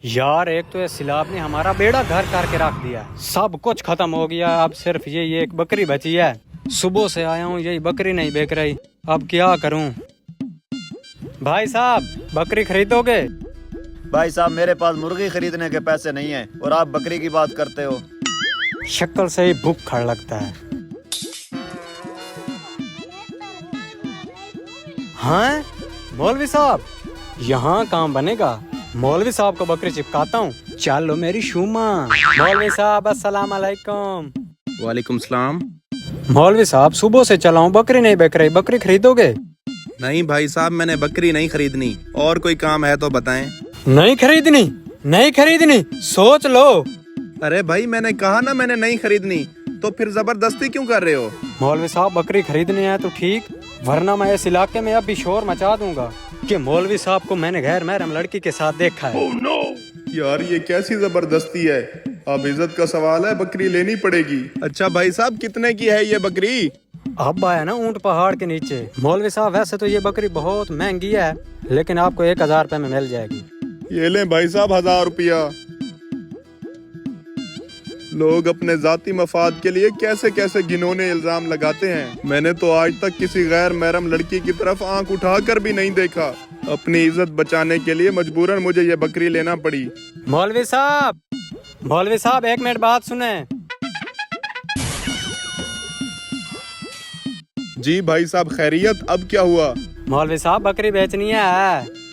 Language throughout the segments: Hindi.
यार एक तो ये सिलाब ने हमारा बेड़ा घर करके रख दिया। सब कुछ खत्म हो गया, अब सिर्फ ये एक बकरी बची है। सुबह से आया हूँ, यही बकरी नहीं बिक रही। अब क्या करूँ? भाई साहब बकरी खरीदोगे? भाई साहब मेरे पास मुर्गी खरीदने के पैसे नहीं है और आप बकरी की बात करते हो। शक्ल से ही भूख खड़ लगता है। हाँ मौलवी साहब, यहाँ काम बनेगा। मौलवी साहब को बकरी चिपकाता हूँ। चलो मेरी शूमा। मौलवी साहब अस्सलाम वालेकुम। वालेकुम सलाम। मौलवी साहब सुबह से चला हूँ, बकरी नहीं बिक रही, बकरी खरीदोगे? नहीं भाई साहब, मैंने बकरी नहीं खरीदनी। और कोई काम है तो बताएं। नहीं खरीदनी? नहीं खरीदनी, सोच लो। अरे भाई मैंने कहा ना मैंने नहीं खरीदनी, तो फिर जबरदस्ती क्यों कर रहे हो? मौलवी साहब बकरी खरीदनी है तो ठीक, वरना मैं इस इलाके में अभी शोर मचा दूंगा कि मौलवी साहब को मैंने गैर महरम लड़की के साथ देखा है। Oh, no! यार ये कैसी जबरदस्ती है। अब इज्जत का सवाल है, बकरी लेनी पड़ेगी। अच्छा भाई साहब कितने की है ये बकरी? अब आया ना ऊंट पहाड़ के नीचे। मौलवी साहब वैसे तो ये बकरी बहुत महंगी है, लेकिन आपको 1000 रुपए में मिल जाएगी। ये लें भाई साहब 1000 रुपया। लोग अपने जाती मफाद के लिए कैसे कैसे घिनौने इल्जाम लगाते हैं। मैंने तो आज तक किसी गैर महरम लड़की की तरफ आंख उठाकर भी नहीं देखा। अपनी इज्जत बचाने के लिए मजबूरन मुझे ये बकरी लेना पड़ी। मौलवी साहब, मौलवी साहब एक मिनट बात सुने। जी भाई साहब खैरियत, अब क्या हुआ? मौलवी साहब बकरी बेचनी है।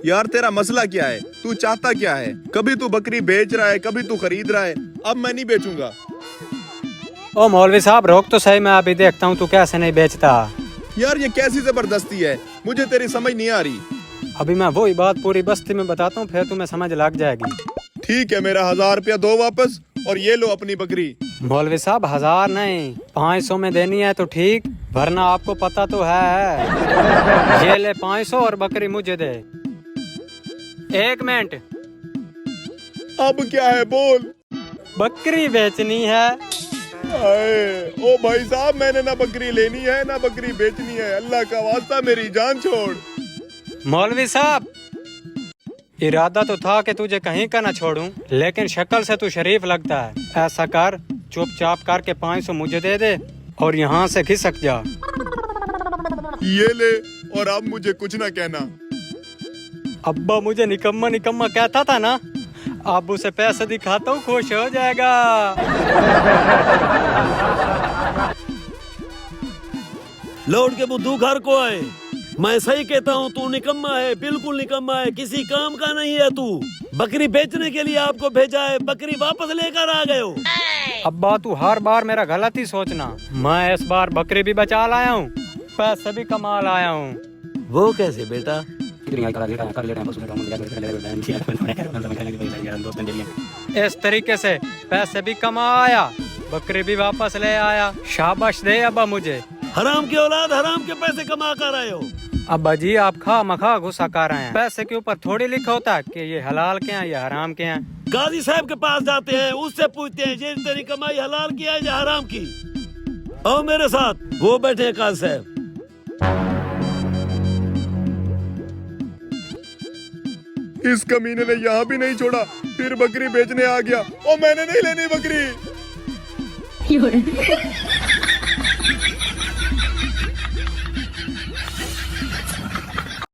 यार तेरा मसला क्या है? तू चाहता क्या है? कभी तू बकरी बेच रहा है, कभी तू खरीद रहा है। अब मैं नहीं बेचूंगा। ओ मौलवी साहब रोक तो सही, मैं अभी देखता हूँ तू कैसे नहीं बेचता। यार ये कैसी जबरदस्ती है, मुझे तेरी समझ नहीं आ रही। अभी मैं वही बात पूरी बस्ती में बताता हूँ, फिर तुम्हें समझ लग जाएगी। ठीक है, मेरा 1000 रुपया दो वापस और ये लो अपनी बकरी। मौलवी साहब 1000 नहीं, 500 में देनी है तो ठीक, वरना आपको पता तो है। ये ले 500 और बकरी मुझे दे। एक मिनट। अब क्या है बोल? बकरी बेचनी है। ओ भाई साहब, मैंने ना बकरी लेनी है ना बकरी बेचनी है। अल्लाह का वास्ता मेरी जान छोड़। मौलवी साहब इरादा तो था कि तुझे कहीं का ना छोड़ूं, लेकिन शक्ल से तू शरीफ लगता है। ऐसा कर, चुपचाप करके 500 मुझे दे दे और यहाँ से खिसक जा। ये ले, और अब मुझे कुछ ना कहना। अब्बा मुझे निकम्मा निकम्मा कहता था ना, अब उसे पैसे दिखाता हूँ, खुश हो जाएगा। लौट के बुद्धू घर को आए। मैं सही कहता हूँ, तू निकम्मा है, बिल्कुल निकम्मा है, किसी काम का नहीं है तू। बकरी बेचने के लिए आपको भेजा है, बकरी वापस लेकर आ गए हो। अब्बा तू हर बार मेरा गलत ही सोचना। मैं इस बार बकरी भी बचा लाया हूँ, पैसे भी कमा लाया हूँ। वो कैसे बेटा? इस तरीके से पैसे भी कमाया, बकरी भी वापस ले आया। शाबाश दे अब्बा मुझे। हराम की औलाद, हराम के पैसे कमा कर आए हो। अब्बा जी आप खा मखा गुस्सा कर रहे हैं। पैसे के ऊपर थोड़ी लिखा होता है कि ये हलाल के हैं या हराम के हैं। गाजी साहब के पास जाते हैं, उससे पूछते हैं ये तेरी कमाई हलाल की है या हराम की। आओ मेरे साथ, वो बैठे हैं काजी साहब। इस कमीने ने यहाँ भी नहीं छोड़ा, फिर बकरी बेचने आ गया। ओ मैंने नहीं लेनी बकरी।